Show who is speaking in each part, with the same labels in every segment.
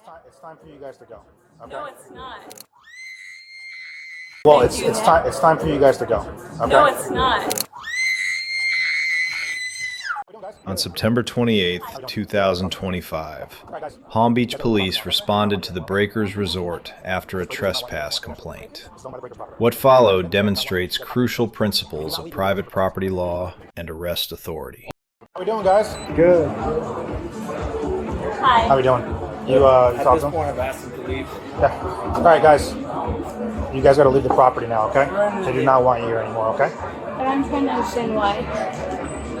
Speaker 1: time for you guys to go. Okay?
Speaker 2: No, it's not.
Speaker 1: Well, it's time for you guys to go. Okay?
Speaker 2: No, it's not.
Speaker 3: On September 28th, 2025, Palm Beach Police responded to the Breakers Resort after a trespass complaint. What followed demonstrates crucial principles of private property law and arrest authority.
Speaker 1: How we doing, guys?
Speaker 4: Good.
Speaker 2: Hi.
Speaker 1: How we doing? You
Speaker 4: At
Speaker 1: talk
Speaker 4: this
Speaker 1: to them?
Speaker 4: point, I've asked them to leave.
Speaker 1: Yeah. All right, guys. You guys got to leave the property now, okay? They do not want you here anymore, okay?
Speaker 2: But I'm trying to understand why.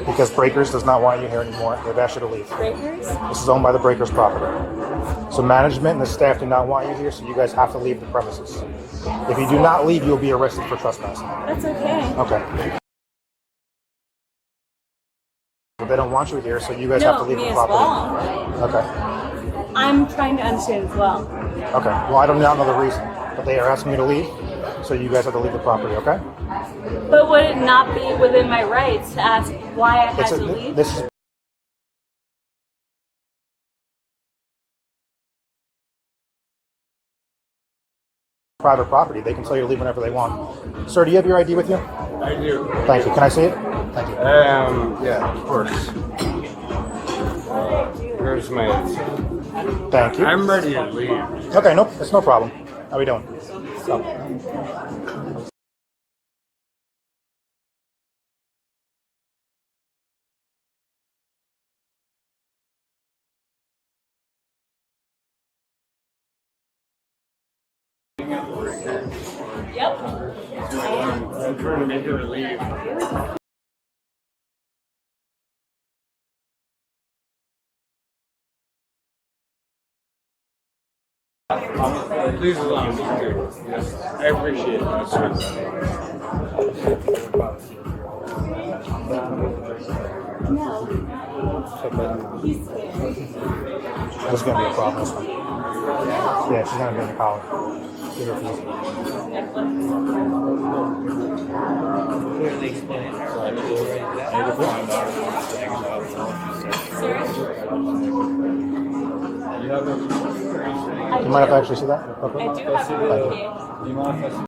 Speaker 1: Because Breakers does not want you here anymore. They've asked you to leave.
Speaker 2: Breakers?
Speaker 1: This is owned by the Breakers property. So management and the staff do not want you here, so you guys have to leave the premises. If you do not leave, you'll be arrested for trespassing.
Speaker 2: That's okay.
Speaker 1: Okay. But they don't want you here, so you guys
Speaker 2: No,
Speaker 1: have to leave
Speaker 2: me
Speaker 1: the
Speaker 2: as
Speaker 1: property.
Speaker 2: well.
Speaker 1: Okay.
Speaker 2: I'm trying to understand as well.
Speaker 1: Okay. Well, I do not know the reason, but they are asking you to leave, so you guys have to leave the property, okay?
Speaker 2: But would it not be within my rights to ask why I had to leave?
Speaker 1: This is private property. They can tell you to leave whenever they want. Sir, do you have your ID with you?
Speaker 4: I do.
Speaker 1: Thank you. Can I see it? Thank you.
Speaker 4: Yeah, of course. Where's my ID?
Speaker 1: Thank you.
Speaker 4: I'm ready to leave.
Speaker 1: Okay, nope, it's no problem. How we doing? So,
Speaker 2: Yep.
Speaker 4: I'm trying to make her leave. Please allow me to. Yes, I appreciate it.
Speaker 2: He's scared.
Speaker 1: this is going to be a problem, this one. Yeah, she's going to be in the collar. Give her a few.
Speaker 5: Clearly explain her.
Speaker 1: You mind if I actually see that? Okay.
Speaker 2: I do have a key.
Speaker 4: Do you mind if I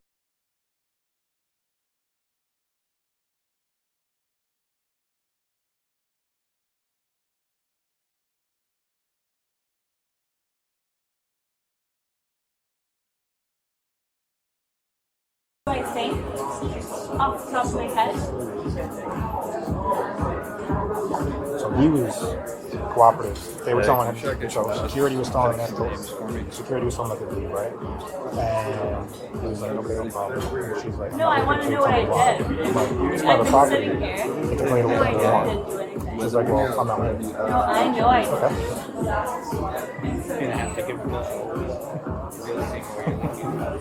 Speaker 2: I think off the top of my head.
Speaker 1: So he was cooperative. They were telling him, so security was telling him that security was telling him to leave, right? And he was like, okay, no problem. She's like,
Speaker 2: No, I want to know what I did.
Speaker 1: It's
Speaker 2: I've
Speaker 1: private
Speaker 2: been
Speaker 1: property.
Speaker 2: sitting here.
Speaker 1: You can only
Speaker 2: No,
Speaker 1: leave
Speaker 2: I
Speaker 1: if you want.
Speaker 2: didn't do anything.
Speaker 1: He's like, well, I'm not leaving.
Speaker 2: No, I know I did.
Speaker 1: Okay.
Speaker 5: You're gonna have to give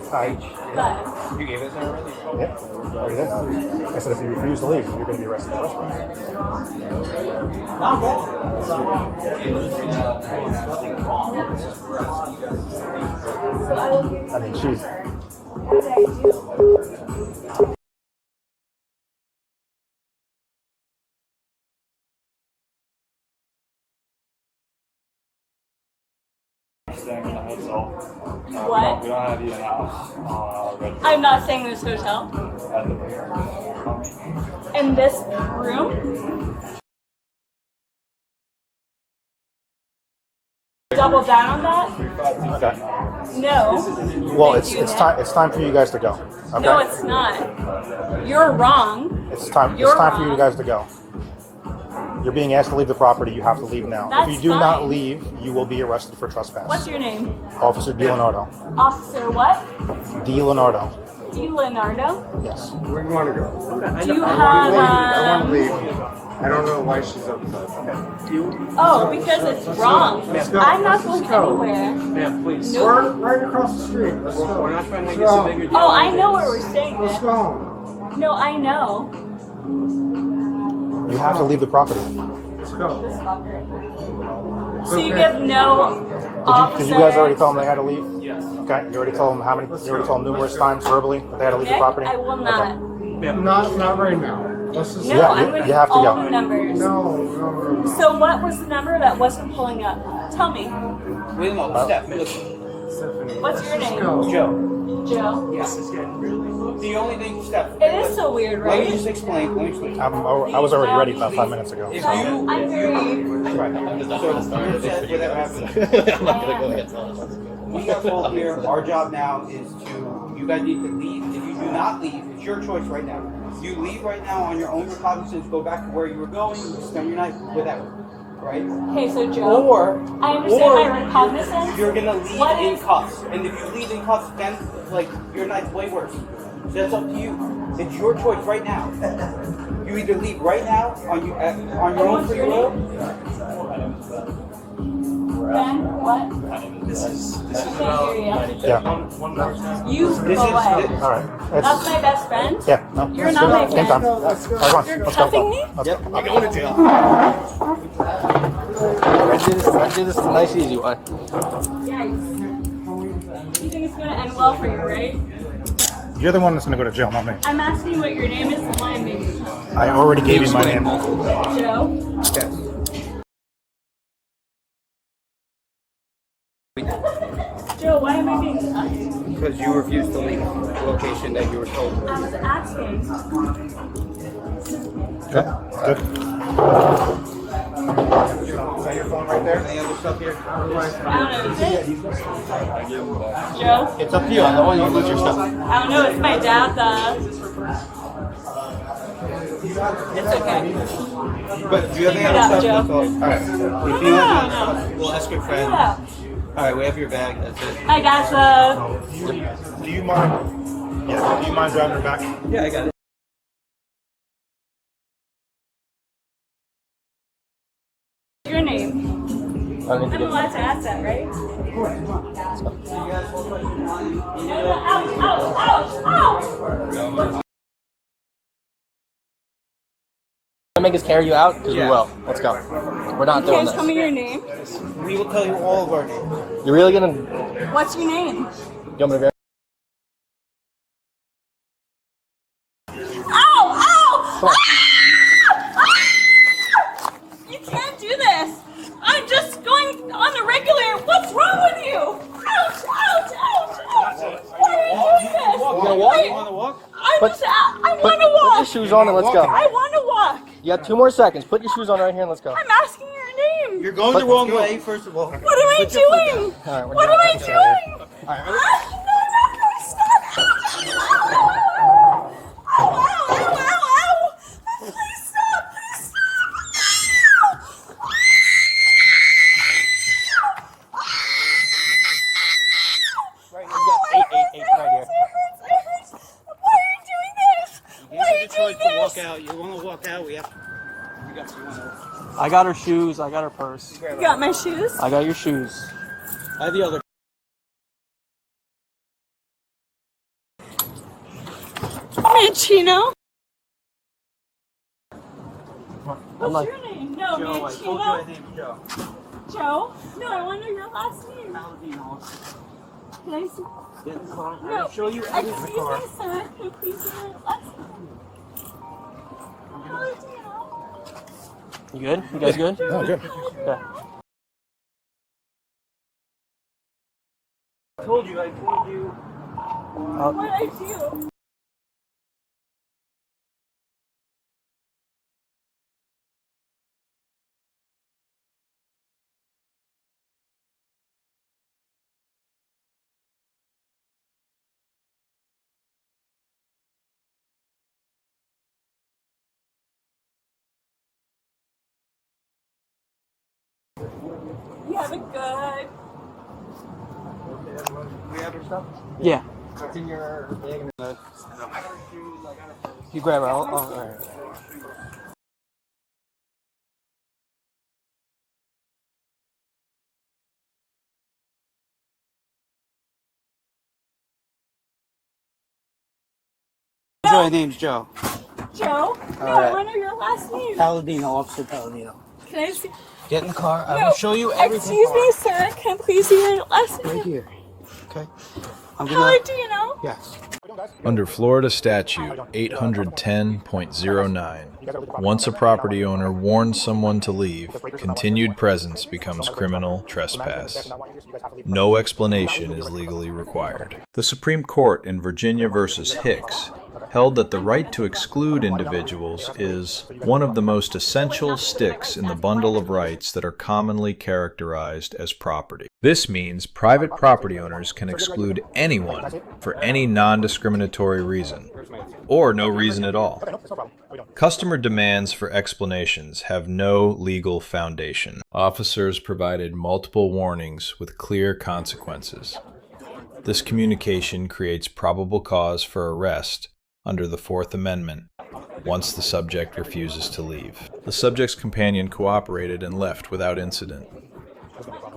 Speaker 1: Hi.
Speaker 2: But
Speaker 5: You gave us that already?
Speaker 1: Yep. Already did. I said if you refuse to leave, you're going to be arrested for trespass. I mean, she's.
Speaker 4: staying in the hotel?
Speaker 2: What?
Speaker 4: We don't have you in the house.
Speaker 2: I'm not staying in this hotel.
Speaker 4: At the
Speaker 2: In this room? Double down on that?
Speaker 1: Okay.
Speaker 2: No.
Speaker 1: Well,
Speaker 2: They
Speaker 1: it's
Speaker 2: do that.
Speaker 1: time. It's time for you guys to go. Okay.
Speaker 2: No, it's not. You're wrong.
Speaker 1: It's time.
Speaker 2: You're
Speaker 1: It's time for
Speaker 2: wrong.
Speaker 1: you guys to go. You're being asked to leave the property. You have to leave now.
Speaker 2: That's
Speaker 1: if you do not
Speaker 2: fine.
Speaker 1: leave, you will be arrested for trespass.
Speaker 2: What's your name?
Speaker 1: Officer DiLeonardo.
Speaker 2: Officer what?
Speaker 1: DiLeonardo.
Speaker 2: D. Leonardo?
Speaker 1: Yes.
Speaker 4: Where do you want to go?
Speaker 2: Do you
Speaker 4: I
Speaker 2: have
Speaker 4: want to leave. I don't know why she's upset.
Speaker 2: Oh, because it's wrong.
Speaker 4: go.
Speaker 2: I'm not going
Speaker 4: Let's go.
Speaker 2: anywhere.
Speaker 5: Ma'am, please.
Speaker 2: Nope.
Speaker 4: We're right across the street. Let's go.
Speaker 5: We're not trying to
Speaker 4: Let's
Speaker 5: make this a
Speaker 4: go.
Speaker 5: bigger deal.
Speaker 2: Oh, I know where we're staying
Speaker 4: Let's
Speaker 2: then.
Speaker 4: go home.
Speaker 2: No, I know.
Speaker 1: You have to leave the property.
Speaker 4: Let's go.
Speaker 2: So you give no officer.
Speaker 1: Did you guys already tell them they had to leave?
Speaker 5: Yes.
Speaker 1: Okay. You already told them how many? You already told them numerous times verbally that they had to leave the
Speaker 2: Nick,
Speaker 1: property.
Speaker 2: I will not.
Speaker 1: Okay.
Speaker 4: Not right now. Let's just
Speaker 2: No,
Speaker 1: Yeah,
Speaker 2: I'm
Speaker 1: you
Speaker 2: going
Speaker 1: have to
Speaker 2: all
Speaker 1: go.
Speaker 2: the numbers.
Speaker 4: No.
Speaker 2: So what was the number that wasn't pulling up? Tell me.
Speaker 5: Wait a minute, Steph, listen.
Speaker 2: What's your name?
Speaker 5: Joe.
Speaker 2: Joe.
Speaker 5: Yes. The only thing, Steph.
Speaker 2: It is so weird,
Speaker 5: Let me
Speaker 2: right?
Speaker 5: just explain. Let me explain.
Speaker 1: I was already ready about 5 minutes ago.
Speaker 5: If
Speaker 1: So.
Speaker 2: I'm very.
Speaker 5: Right. So, whatever happens. We got told here, our job now is to, you guys need to leave. If you do not leave, it's your choice right now. You leave right now on your own recognizance, go back to where you were going, spend your night whatever. Right?
Speaker 2: Okay, so Joe.
Speaker 5: Or
Speaker 2: I understand my recognizance.
Speaker 5: you're gonna leave
Speaker 2: What
Speaker 5: in
Speaker 2: is-
Speaker 5: cuffs. And if you leave in cuffs, then like your night's way worse. So that's up to you. It's your choice right now. You either leave right now on your own free will.
Speaker 2: Ben, what?
Speaker 4: This is
Speaker 2: I can't hear you.
Speaker 1: Yeah.
Speaker 4: one more time.
Speaker 2: You go away.
Speaker 1: All right.
Speaker 2: That's my best friend.
Speaker 1: Yeah. No.
Speaker 2: You're not my
Speaker 1: Same time.
Speaker 2: friend.
Speaker 1: All right, come on.
Speaker 2: You're
Speaker 1: Let's
Speaker 2: cuffing
Speaker 1: go.
Speaker 2: me?
Speaker 1: Let's
Speaker 6: Yep,
Speaker 1: go.
Speaker 6: I'm going to jail. I did this the nice, easy way.
Speaker 2: Yikes. You think it's gonna end well for you, right?
Speaker 1: You're the one that's gonna go to jail, not me.
Speaker 2: I'm asking you what your name is and why I'm making you.
Speaker 1: I already gave you my name.
Speaker 2: Joe? Joe, why am I being cuffed?
Speaker 5: Because you refused to leave the location that you were told.
Speaker 2: I was asking.
Speaker 1: Good. Good. Is that your phone right there?
Speaker 5: Any other stuff here?
Speaker 2: I don't know, is it? Joe?
Speaker 6: It's up to you. I'm the one who lose your stuff.
Speaker 2: I don't know, it's my dad, It's okay.
Speaker 5: But do you have any
Speaker 2: Figure it
Speaker 5: other
Speaker 2: out,
Speaker 5: stuff?
Speaker 2: Joe.
Speaker 5: That's all. Alright. If you
Speaker 2: No,
Speaker 5: have
Speaker 2: no.
Speaker 5: any stuff, we'll ask your friend.
Speaker 2: Yeah.
Speaker 5: Alright, we have your bag. That's it.
Speaker 2: I got the.
Speaker 1: Do you mind? Yeah. Do you mind driving her back?
Speaker 5: Yeah, I got it.
Speaker 2: Your name.
Speaker 6: I need to
Speaker 2: I'm
Speaker 6: get
Speaker 2: allowed to ask that, right? Ow!
Speaker 6: make us carry you out? Because we will. Let's go. We're not
Speaker 2: You
Speaker 6: doing
Speaker 2: guys tell me
Speaker 6: this.
Speaker 2: your name.
Speaker 5: We will tell you all of our names.
Speaker 6: You're really gonna?
Speaker 2: What's your name?
Speaker 6: You want me to verify?
Speaker 2: Ow! Ow! You can't do this. I'm just going on the regular. What's wrong with you? Ouch! Ouch! Ouch! Ouch! Why are you doing this?
Speaker 6: You gonna walk?
Speaker 2: Wait,
Speaker 5: You want to walk?
Speaker 2: I
Speaker 6: Put-
Speaker 2: just. I want to
Speaker 6: Put your
Speaker 2: walk.
Speaker 6: shoes on and let's go.
Speaker 2: I want to walk.
Speaker 6: You got 2 more seconds. Put your shoes on right here and let's go.
Speaker 2: I'm asking your name.
Speaker 5: You're going
Speaker 6: But-
Speaker 5: the wrong way, first of all.
Speaker 2: What am I doing?
Speaker 6: All right, we're
Speaker 2: What
Speaker 6: done.
Speaker 2: am I doing?
Speaker 6: All right,
Speaker 2: No, please stop. Ow, ow, ow, ow. Please stop, please stop.
Speaker 6: Right, you got 8 right here.
Speaker 2: It hurts. Why are you doing this? Why are you doing
Speaker 5: to walk
Speaker 2: this?
Speaker 5: out. You want to walk out? We got.
Speaker 6: I got her shoes. I got her purse.
Speaker 2: You got my shoes?
Speaker 6: I got your shoes.
Speaker 5: I have the other.
Speaker 2: Manchino?
Speaker 6: I'm
Speaker 2: What's
Speaker 6: like,
Speaker 2: your name? No,
Speaker 5: Joe, I told you
Speaker 2: Manchino.
Speaker 5: my name's Joe.
Speaker 2: Joe? No, I want to know your last name. Can I see? No,
Speaker 5: show you
Speaker 2: excuse me, sir. Can you please give me your last name? Valentino.
Speaker 6: you good? You guys good?
Speaker 1: Oh, good.
Speaker 6: Yeah.
Speaker 5: I told you.
Speaker 2: What did I do? You have a good.
Speaker 5: We have your stuff.
Speaker 6: Yeah.
Speaker 5: It's in your bag.
Speaker 6: You grab her. All right.
Speaker 5: My name's Joe.
Speaker 2: Joe? No,
Speaker 6: right.
Speaker 2: I want to know your last name.
Speaker 5: Palladino, Officer Palladino.
Speaker 2: Can I see?
Speaker 5: Get in the car. I
Speaker 2: No,
Speaker 5: will show you everything.
Speaker 2: excuse me, sir. Can I please see your last name?
Speaker 5: Right here. Okay. I'm gonna.
Speaker 2: How do you know?
Speaker 5: Yes.
Speaker 3: Under Florida Statute 810.09, once a property owner warns someone to leave, continued presence becomes criminal trespass. No explanation is legally required. The Supreme Court in Virginia v. Hicks held that the right to exclude individuals is one of the most essential sticks in the bundle of rights that are commonly characterized as property. This means private property owners can exclude anyone for any non-discriminatory reason, or no reason at all. Customer demands for explanations have no legal foundation. Officers provided multiple warnings with clear consequences. This communication creates probable cause for arrest under the Fourth Amendment once the subject refuses to leave. The subject's companion cooperated and left without incident.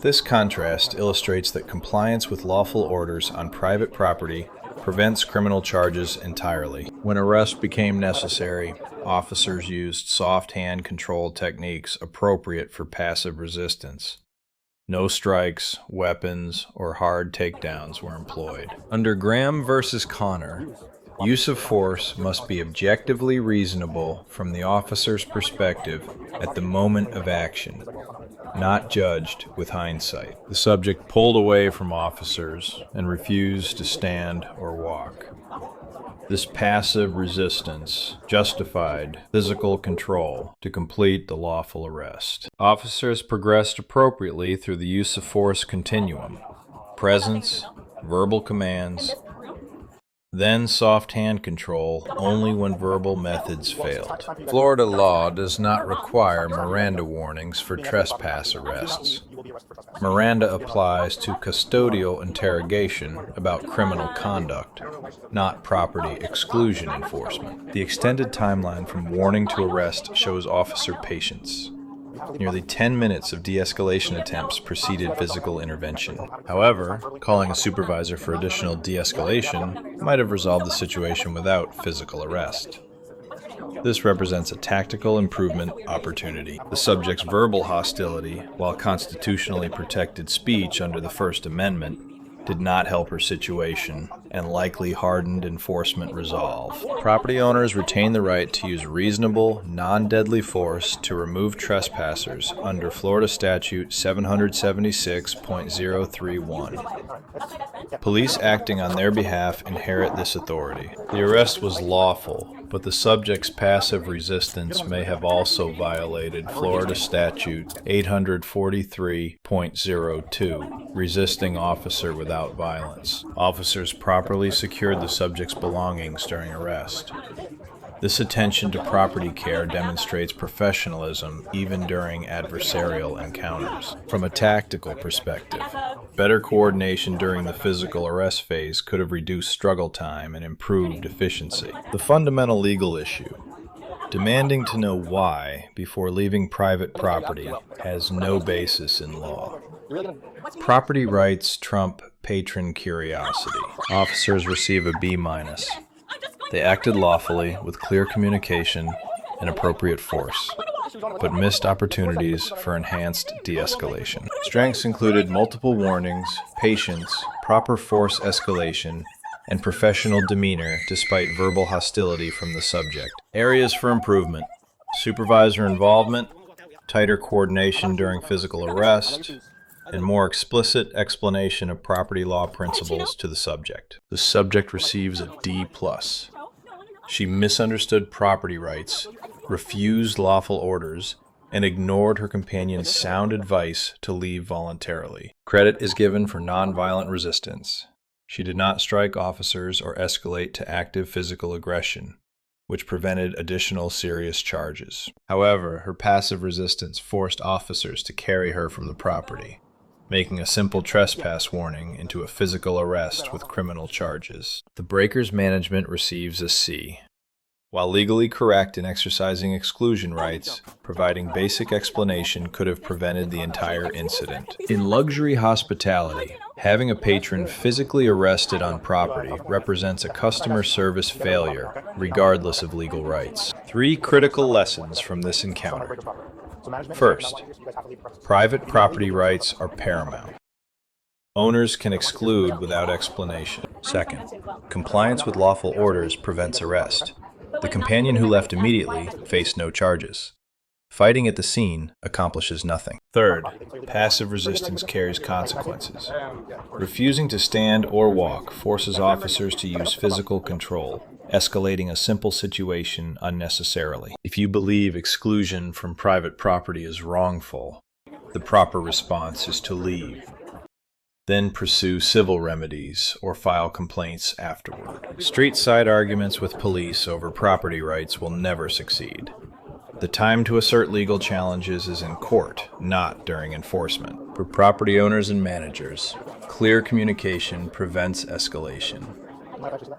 Speaker 3: This contrast illustrates that compliance with lawful orders on private property prevents criminal charges entirely. When arrest became necessary, officers used soft hand control techniques appropriate for passive resistance. No strikes, weapons, or hard takedowns were employed. Under Graham v. Connor, use of force must be objectively reasonable from the officer's perspective at the moment of action, not judged with hindsight. The subject pulled away from officers and refused to stand or walk. This passive resistance justified physical control to complete the lawful arrest. Officers progressed appropriately through the use of force continuum: presence, verbal commands, then soft hand control only when verbal methods failed. Florida law does not require Miranda warnings for trespass arrests. Miranda applies to custodial interrogation about criminal conduct, not property exclusion enforcement. The extended timeline from warning to arrest shows officer patience. Nearly 10 minutes of de-escalation attempts preceded physical intervention. However, calling a supervisor for additional de-escalation might have resolved the situation without physical arrest. This represents a tactical improvement opportunity. The subject's verbal hostility, while constitutionally protected speech under the First Amendment, did not help her situation and likely hardened enforcement resolve. Property owners retain the right to use reasonable, non-deadly force to remove trespassers under Florida Statute 776.031. Police acting on their behalf inherit this authority. The arrest was lawful, but the subject's passive resistance may have also violated Florida Statute 843.02, resisting officer without violence. Officers properly secured the subject's belongings during arrest. This attention to property care demonstrates professionalism even during adversarial encounters. From a tactical perspective, better coordination during the physical arrest phase could have reduced struggle time and improved efficiency. The fundamental legal issue, demanding to know why before leaving private property, has no basis in law. Property rights trump patron curiosity. Officers receive a B-. They acted lawfully with clear communication and appropriate force, but missed opportunities for enhanced de-escalation. Strengths included multiple warnings, patience, proper force escalation, and professional demeanor despite verbal hostility from the subject. Areas for improvement: supervisor involvement, tighter coordination during physical arrest, and more explicit explanation of property law principles to the subject. The subject receives a D+. She misunderstood property rights, refused lawful orders, and ignored her companion's sound advice to leave voluntarily. Credit is given for nonviolent resistance. She did not strike officers or escalate to active physical aggression, which prevented additional serious charges. However, her passive resistance forced officers to carry her from the property, making a simple trespass warning into a physical arrest with criminal charges. The breaker's management receives a C. While legally correct in exercising exclusion rights, providing basic explanation could have prevented the entire incident. In luxury hospitality, having a patron physically arrested on property represents a customer service failure, regardless of legal rights. 3 critical lessons from this encounter. First, private property rights are paramount. Owners can exclude without explanation. Second, compliance with lawful orders prevents arrest. The companion who left immediately faced no charges. Fighting at the scene accomplishes nothing. Third, passive resistance carries consequences. Refusing to stand or walk forces officers to use physical control, escalating a simple situation unnecessarily. If you believe exclusion from private property is wrongful, the proper response is to leave. Then pursue civil remedies or file complaints afterward. Street-side arguments with police over property rights will never succeed. The time to assert legal challenges is in court, not during enforcement. For property owners and managers, clear communication prevents escalation.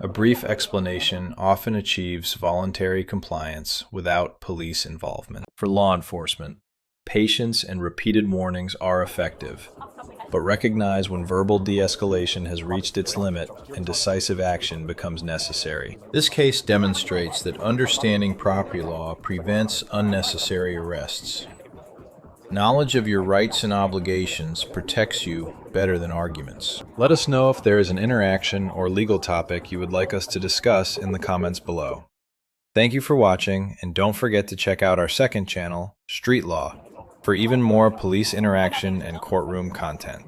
Speaker 3: A brief explanation often achieves voluntary compliance without police involvement. For law enforcement, patience and repeated warnings are effective, but recognize when verbal de-escalation has reached its limit and decisive action becomes necessary. This case demonstrates that understanding property law prevents unnecessary arrests. Knowledge of your rights and obligations protects you better than arguments. Let us know if there is an interaction or legal topic you would like us to discuss in the comments below. Thank you for watching, and don't forget to check out our second channel, Street Law, for even more police interaction and courtroom content.